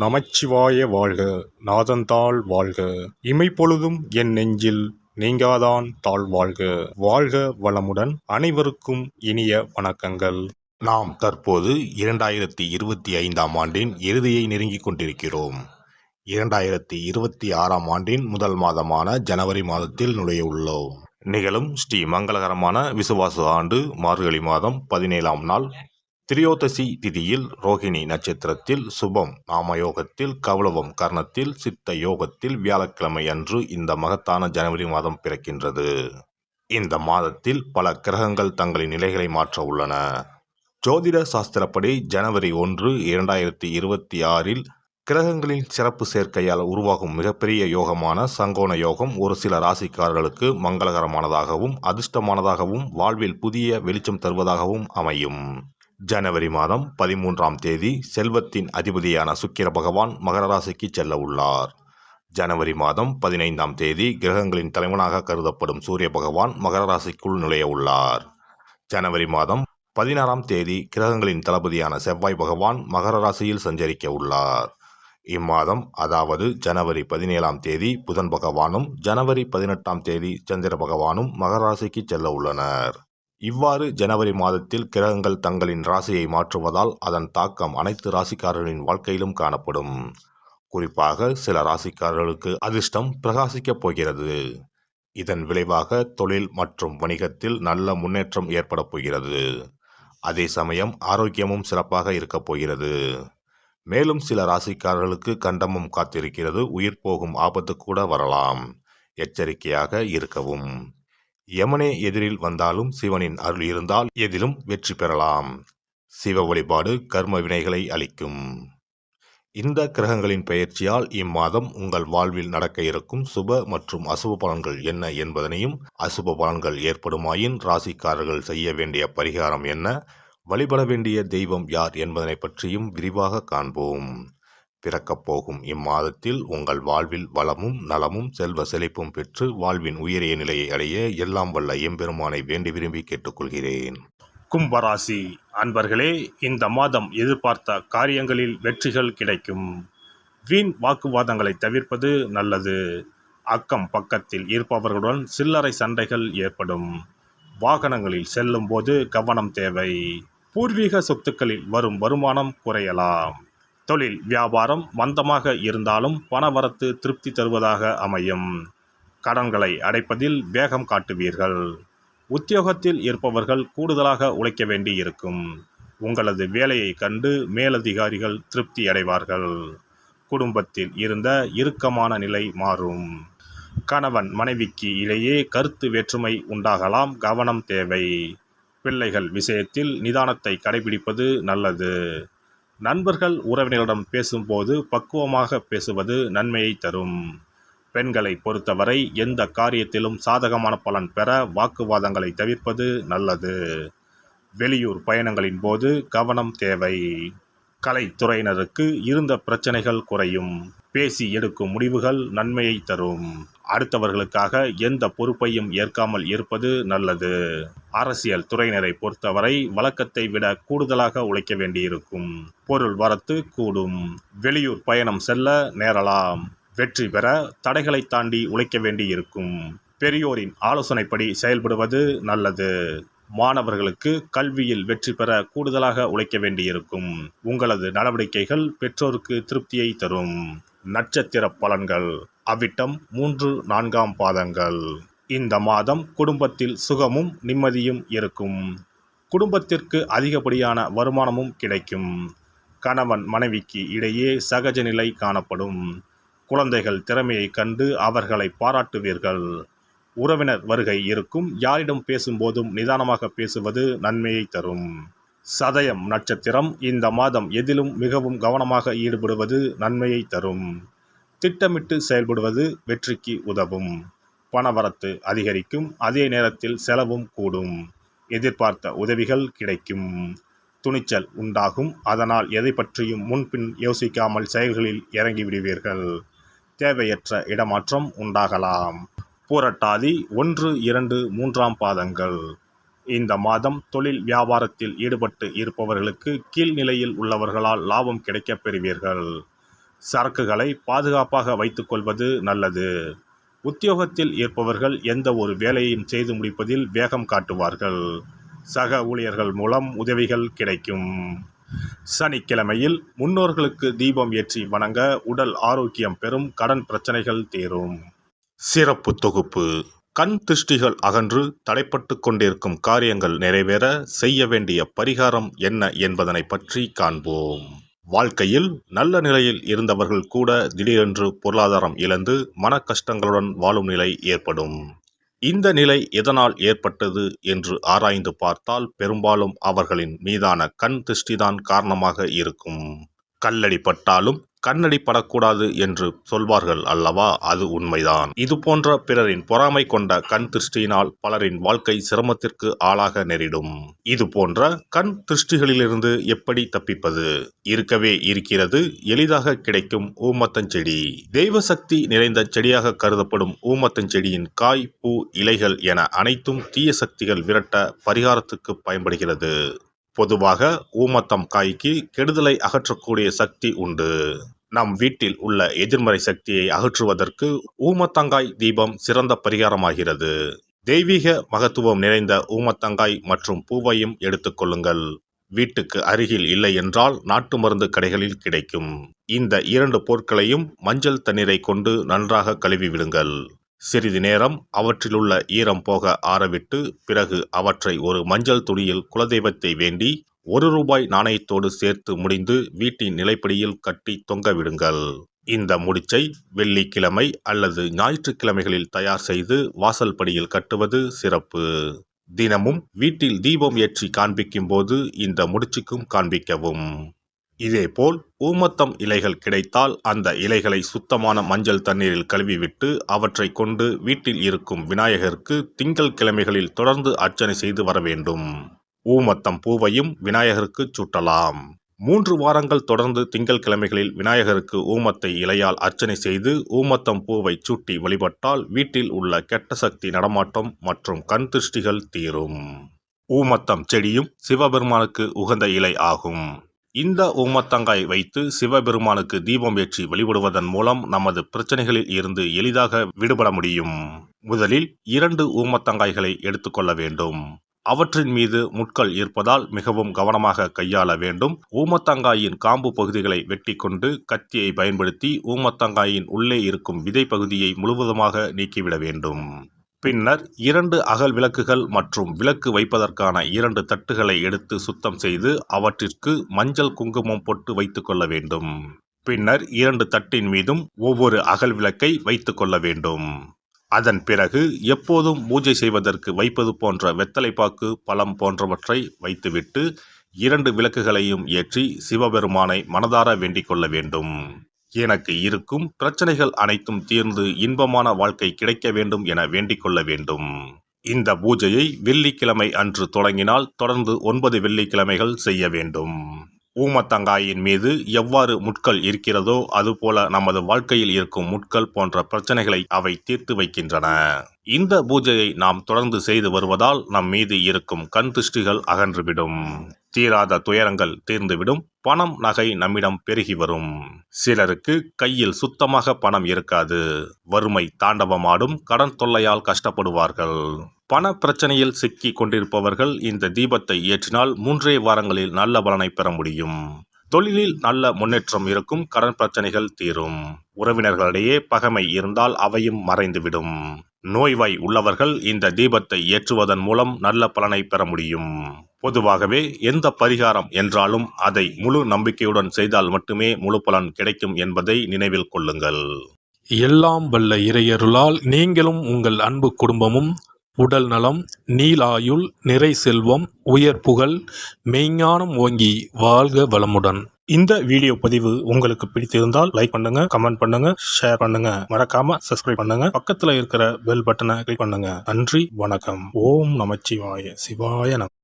நமச்சிவாய வாழ்க. நாதந்தாள் வாழ்க. இமைப்பொழுதும் என் நெஞ்சில் நீங்காதான் தாழ் வாழ்க. வாழ்க வளமுடன். அனைவருக்கும் இனிய வணக்கங்கள். நாம் தற்போது 2025ஆம் ஆண்டின் இறுதியை நெருங்கிக் கொண்டிருக்கிறோம். 2026ஆம் ஆண்டின் முதல் மாதமான ஜனவரி மாதத்தில் நுழைய உள்ளோம். நிகழும் ஸ்ரீ மங்களகரமான விசுவாச ஆண்டு மார்கழி மாதம் 17ஆம் நாள் திரியோதசி திதியில் ரோகிணி நட்சத்திரத்தில் சுபம் நாமயோகத்தில் கௌளவம் கர்ணத்தில் சித்த யோகத்தில் வியாழக்கிழமை அன்று இந்த மகத்தான ஜனவரி மாதம் பிறக்கின்றது. இந்த மாதத்தில் பல கிரகங்கள் தங்களின் நிலைகளை மாற்ற உள்ளன. ஜோதிட சாஸ்திரப்படி ஜனவரி 1, 2026இல் கிரகங்களின் சிறப்பு சேர்க்கையால் உருவாகும் மிகப்பெரிய யோகமான சங்கோண யோகம் ஒரு சில ராசிக்காரர்களுக்கு மங்களகரமானதாகவும் அதிர்ஷ்டமானதாகவும் வாழ்வில் புதிய வெளிச்சம் தருவதாகவும் அமையும். ஜனவரி மாதம் 13ஆம் தேதி செல்வத்தின் அதிபதியான சுக்கிர பகவான் மகர ராசிக்கு செல்ல உள்ளார். ஜனவரி மாதம் 15ஆம் தேதி கிரகங்களின் தலைவனாக கருதப்படும் சூரிய பகவான் மகர ராசிக்குள் நுழைய உள்ளார். ஜனவரி மாதம் 16ஆம் தேதி கிரகங்களின் தளபதியான செவ்வாய் பகவான் மகர ராசியில் சஞ்சரிக்க உள்ளார். இம்மாதம் அதாவது ஜனவரி 17ஆம் தேதி புதன் பகவானும் ஜனவரி 18ஆம் தேதி சந்திர பகவானும் மகர ராசிக்கு செல்ல உள்ளனர். இவ்வாறு ஜனவரி மாதத்தில் கிரகங்கள் தங்களின் ராசியை மாற்றுவதால் அதன் தாக்கம் அனைத்து ராசிக்காரர்களின் வாழ்க்கையிலும் காணப்படும். குறிப்பாக சில ராசிக்காரர்களுக்கு அதிர்ஷ்டம் பிரகாசிக்கப் போகிறது. இதன் விளைவாக தொழில் மற்றும் வணிகத்தில் நல்ல முன்னேற்றம் ஏற்பட போகிறது. அதே சமயம் ஆரோக்கியமும் சிறப்பாக இருக்கப் போகிறது. மேலும் சில ராசிக்காரர்களுக்கு கண்டமும் காத்திருக்கிறது. உயிர் போகும் ஆபத்து கூட வரலாம். எச்சரிக்கையாக இருக்கவும். யமனே எதிரில் வந்தாலும் சிவனின் அருள் இருந்தால் எதிலும் வெற்றி பெறலாம். சிவ வழிபாடு கர்ம வினைகளை அளிக்கும். இந்த கிரகங்களின் பெயர்ச்சியால் இம்மாதம் உங்கள் வாழ்வில் நடக்க இருக்கும் சுப மற்றும் அசுப பலன்கள் என்ன என்பதனையும், அசுப பலன்கள் ஏற்படுமாயின் ராசிக்காரர்கள் செய்ய வேண்டிய பரிகாரம் என்ன, வழிபட வேண்டிய தெய்வம் யார் என்பதனை பற்றியும் விரிவாக காண்போம். பிறக்கப் போகும் இம்மாதத்தில் உங்கள் வாழ்வில் வளமும் நலமும் செல்வ செழிப்பும் பெற்று வாழ்வின் உயரிய நிலையை அடைய எல்லாம் வல்ல எம்பெருமானை வேண்டி விரும்பி கேட்டுக்கொள்கிறேன். கும்பராசி அன்பர்களே, இந்த மாதம் எதிர்பார்த்த காரியங்களில் வெற்றிகள் கிடைக்கும். வீண் வாக்குவாதங்களை தவிர்ப்பது நல்லது. அக்கம் பக்கத்தில் இருப்பவர்களுடன் சில்லறை சண்டைகள் ஏற்படும். வாகனங்களில் செல்லும் போது கவனம் தேவை. பூர்வீக சொத்துக்களில் வரும் வருமானம் குறையலாம். தொழில் வியாபாரம் மந்தமாக இருந்தாலும் பணவரத்து திருப்தி தருவதாக அமையும். கடன்களை அடைப்பதில் வேகம் காட்டுவீர்கள். உத்தியோகத்தில் இருப்பவர்கள் கூடுதலாக உழைக்க வேண்டி இருக்கும். உங்களது வேலையை கண்டு மேலதிகாரிகள் திருப்தி அடைவார்கள். குடும்பத்தில் இருந்த இறுக்கமான நிலை மாறும். கணவன் மனைவிக்கு இடையே கருத்து வேற்றுமை உண்டாகலாம். கவனம் தேவை. பிள்ளைகள் விஷயத்தில் நிதானத்தை கடைபிடிப்பது நல்லது. நண்பர்கள் உறவினரிடம் பேசும்போது பக்குவமாக பேசுவது நன்மையை தரும். பெண்களை பொறுத்தவரை எந்த காரியத்திலும் சாதகமான பலன் பெற வாக்குவாதங்களை தவிர்ப்பது நல்லது. வெளியூர் பயணங்களின் போது கவனம் தேவை. கலைத்துறையினருக்கு இருந்த பிரச்சனைகள் குறையும். பேசி எடுக்கும் முடிவுகள் நன்மையை தரும். அடுத்தவர்களுக்காக எந்த பொறுப்பையும் ஏற்காமல் இருப்பது நல்லது. அரசியல் துறையினரை பொறுத்தவரை வழக்கத்தை விட கூடுதலாக உழைக்க வேண்டியிருக்கும். பொருள் வரத்து கூடும். வெளியூர் பயணம் செல்ல நேரலாம். வெற்றி பெற தடைகளை தாண்டி உழைக்க வேண்டியிருக்கும். பெரியோரின் ஆலோசனைப்படி செயல்படுவது நல்லது. மாணவர்களுக்கு கல்வியில் வெற்றி பெற கூடுதலாக உழைக்க வேண்டியிருக்கும். உங்களது நடவடிக்கைகள் பெற்றோருக்கு திருப்தியை தரும். நட்சத்திர பலன்கள் அவிட்டம் 3, 4ஆம் பாதங்கள். இந்த மாதம் குடும்பத்தில் சுகமும் நிம்மதியும் இருக்கும். குடும்பத்திற்கு அதிகப்படியான வருமானமும் கிடைக்கும். கணவன் மனைவிக்கு இடையே சகஜ நிலை காணப்படும். குழந்தைகள் திறமையை கண்டு அவர்களை பாராட்டுவீர்கள். உறவினர் வருகை இருக்கும். யாரிடம் பேசும்போதும் நிதானமாக பேசுவது நன்மையை தரும். சதயம் நட்சத்திரம் இந்த மாதம் எதிலும் மிகவும் கவனமாக ஈடுபடுவது நன்மையை தரும். திட்டமிட்டு செயல்படுவது வெற்றிக்கு உதவும். பணவரத்து அதிகரிக்கும். அதே நேரத்தில் செலவும் கூடும். எதிர்பார்த்த உதவிகள் கிடைக்கும். துணிச்சல் உண்டாகும். அதனால் எதை பற்றியும் முன்பின் யோசிக்காமல் செயல்களில் இறங்கிவிடுவீர்கள். தேவையற்ற இடமாற்றம் உண்டாகலாம். பூரட்டாதி 1, 2, 3ஆம் பாதங்கள். இந்த மாதம் தொழில் வியாபாரத்தில் ஈடுபட்டு இருப்பவர்களுக்கு கீழ்நிலையில் உள்ளவர்களால் லாபம் கிடைக்கப் பெறுவீர்கள். சரக்குகளை பாதுகாப்பாக வைத்துக்கொள்வது நல்லது. உத்தியோகத்தில் இருப்பவர்கள் எந்த ஒரு வேலையையும் செய்து முடிப்பதில் வேகம் காட்டுவார்கள். சக ஊழியர்கள் மூலம் உதவிகள் கிடைக்கும். சனிக்கிழமையில் முன்னோர்களுக்கு தீபம் ஏற்றி வணங்க உடல் ஆரோக்கியம் பெறும், கடன் பிரச்சனைகள் தீரும். சிறப்பு தொகுப்பு. கண் திருஷ்டிகள் அகன்று தடைப்பட்டு கொண்டிருக்கும் காரியங்கள் நிறைவேற செய்ய வேண்டிய பரிகாரம் என்ன என்பதனை பற்றி காண்போம். வாழ்க்கையில் நல்ல நிலையில் இருந்தவர்கள் கூட திடீரென்று பொருளாதாரம் இழந்து மன கஷ்டங்களுடன் வாழும் நிலை ஏற்படும். இந்த நிலை எதனால் ஏற்பட்டது என்று ஆராய்ந்து பார்த்தால் பெரும்பாலும் அவர்களின் மீதான கண் திருஷ்டிதான் காரணமாக இருக்கும். கல்லடி பட்டாலும் கண்ணடி படக்கூடாது என்று சொல்வார்கள் அல்லவா, அது உண்மைதான். இது போன்ற பிறரின் பொறாமை கொண்ட கண் திருஷ்டியினால் பலரின் வாழ்க்கை சிரமத்திற்கு ஆளாக நேரிடும். இது போன்ற கண் திருஷ்டிகளிலிருந்து எப்படி தப்பிப்பது? இருக்கவே இருக்கிறது எளிதாக கிடைக்கும் ஊமத்தஞ்செடி. தெய்வ சக்தி நிறைந்த செடியாக கருதப்படும் ஊமத்தஞ்செடியின் காய், பூ, இலைகள் என அனைத்தும் தீய சக்திகள் விரட்ட பரிகாரத்துக்கு பயன்படுகிறது. பொதுவாக ஊமத்தம் காய்க்கு கெடுதலை அகற்றக்கூடிய சக்தி உண்டு. நம் வீட்டில் உள்ள எதிர்மறை சக்தியை அகற்றுவதற்கு ஊமத்தங்காய் தீபம் சிறந்த பரிகாரமாகிறது. தெய்வீக மகத்துவம் நிறைந்த ஊமத்தங்காய் மற்றும் பூவையும் எடுத்துக்கொள்ளுங்கள். வீட்டுக்கு அருகில் இல்லை என்றால் நாட்டு மருந்து கடைகளில் கிடைக்கும். இந்த 2 பொருட்களையும் மஞ்சள் தண்ணீரை கொண்டு நன்றாக கழுவி விடுங்கள். சிறிது நேரம் அவற்றிலுள்ள ஈரம் போக ஆறவிட்டு பிறகு அவற்றை ஒரு மஞ்சள் துணியில் குலதெய்வத்தை வேண்டி ₹1 நாணயத்தோடு சேர்த்து முடிந்து வீட்டின் நிலைப்படியில் கட்டி தொங்க விடுங்கள். இந்த முடிச்சை வெள்ளிக்கிழமை அல்லது ஞாயிற்றுக்கிழமைகளில் தயார் செய்து வாசல் படியில் கட்டுவது சிறப்பு. தினமும் வீட்டில் தீபம் ஏற்றி காண்பிக்கும் போது இந்த முடிச்சுக்கும் காண்பிக்கவும். இதேபோல் ஊமத்தம் இலைகள் கிடைத்தால் அந்த இலைகளை சுத்தமான மஞ்சள் தண்ணீரில் கழுவிவிட்டு அவற்றை கொண்டு வீட்டில் இருக்கும் விநாயகருக்கு திங்கள் கிழமைகளில் தொடர்ந்து அர்ச்சனை செய்து வர வேண்டும். ஊமத்தம் பூவையும் விநாயகருக்கு சூட்டலாம். 3 வாரங்கள் தொடர்ந்து திங்கள் கிழமைகளில் விநாயகருக்கு ஊமத்தை இலையால் அர்ச்சனை செய்து ஊமத்தம் பூவை சூட்டி வழிபட்டால் வீட்டில் உள்ள கெட்ட சக்தி நடமாட்டம் மற்றும் கண் திருஷ்டிகள் தீரும். ஊமத்தம் செடியும் சிவபெருமானுக்கு உகந்த இலை ஆகும். இந்த ஊமத்தங்காய் வைத்து சிவபெருமானுக்கு தீபம் ஏற்றி வழிபடுவதன் மூலம் நமது பிரச்சனைகளில் இருந்து எளிதாக விடுபட முடியும். முதலில் 2 ஊமத்தங்காய்களை எடுத்துக்கொள்ள வேண்டும். அவற்றின் மீது முட்கள் இருப்பதால் மிகவும் கவனமாக கையாள வேண்டும். ஊமத்தங்காயின் காம்பு பகுதிகளை வெட்டி கொண்டு கத்தியை பயன்படுத்தி ஊமத்தங்காயின் உள்ளே இருக்கும் விதை பகுதியை முழுவதுமாக நீக்கிவிட வேண்டும். பின்னர் 2 அகல் விளக்குகள் மற்றும் விளக்கு வைப்பதற்கான 2 தட்டுகளை எடுத்து சுத்தம் செய்து அவற்றிற்கு மஞ்சள் குங்குமம் போட்டு வைத்துக் கொள்ள வேண்டும். பின்னர் 2 தட்டின் மீதும் ஒவ்வொரு அகல் விளக்கை வைத்துக் கொள்ள வேண்டும். அதன் பிறகு எப்போதும் பூஜை செய்வதற்கு வைப்பது போன்ற வெத்தலைப்பாக்கு, பழம் போன்றவற்றை வைத்துவிட்டு 2 விளக்குகளையும் ஏற்றி சிவபெருமானை மனதார வேண்டிக் கொள்ள வேண்டும். எனக்கு இருக்கும் பிரச்சனைகள் அனைத்தும் தீர்ந்து இன்பமான வாழ்க்கை கிடைக்க வேண்டும் என வேண்டிக் கொள்ள வேண்டும். இந்த பூஜையை வெள்ளிக்கிழமை அன்று தொடங்கினால் தொடர்ந்து 9 வெள்ளிக்கிழமைகள் செய்ய வேண்டும். ஊமத்தங்காயின் மீது எவ்வாறு முட்கள் இருக்கிறதோ அதுபோல நமது வாழ்க்கையில் இருக்கும் முட்கள் போன்ற பிரச்சனைகளை அவை தீர்த்து வைக்கின்றன. இந்த பூஜையை நாம் தொடர்ந்து செய்து வருவதால் நம் மீது இருக்கும் கண் திருஷ்டிகள் அகன்றுவிடும். தீராத துயரங்கள் தீர்ந்துவிடும். பணம், நகை நம்மிடம் பெருகி வரும். சிலருக்கு கையில் சுத்தமாக பணம் இருக்காது. வறுமை தாண்டவமாடும். கடன் தொல்லையால் கஷ்டப்படுவார்கள். பண பிரச்சனையில் சிக்கி கொண்டிருப்பவர்கள் இந்த தீபத்தை ஏற்றினால் 3 வாரங்களில் நல்ல பலனை பெற முடியும். தொழிலில் நல்ல முன்னேற்றம் இருக்கும். கடன் பிரச்சனைகள் தீரும். உறவினர்களிடையே பகைமை இருந்தால் அவையும் மறைந்துவிடும். நோய்வாய் உள்ளவர்கள் இந்த தீபத்தை ஏற்றுவதன் மூலம் நல்ல பலனை பெற முடியும். பொதுவாகவே எந்த பரிகாரம் என்றாலும் அதை முழு நம்பிக்கையுடன் செய்தால் மட்டுமே முழு பலன் கிடைக்கும் என்பதை நினைவில் கொள்ளுங்கள். எல்லாம் வல்ல இறையருளால் நீங்களும் உங்கள் அன்பு குடும்பமும் உடல் நலம், நீலாயுள், நிறை செல்வம், உயர் புகழ், மெய்ஞானம் ஓங்கி வாழ்க வளமுடன். இந்த வீடியோ பதிவு உங்களுக்கு பிடித்திருந்தால் லைக் பண்ணுங்க, கமெண்ட் பண்ணுங்க, ஷேர் பண்ணுங்க. மறக்காம சப்ஸ்கிரைப் பண்ணுங்க. பக்கத்துல இருக்கிற பெல் பட்டனை கிளிக் பண்ணுங்க. நன்றி, வணக்கம். ஓம் நமச்சிவாய. சிவாய நம.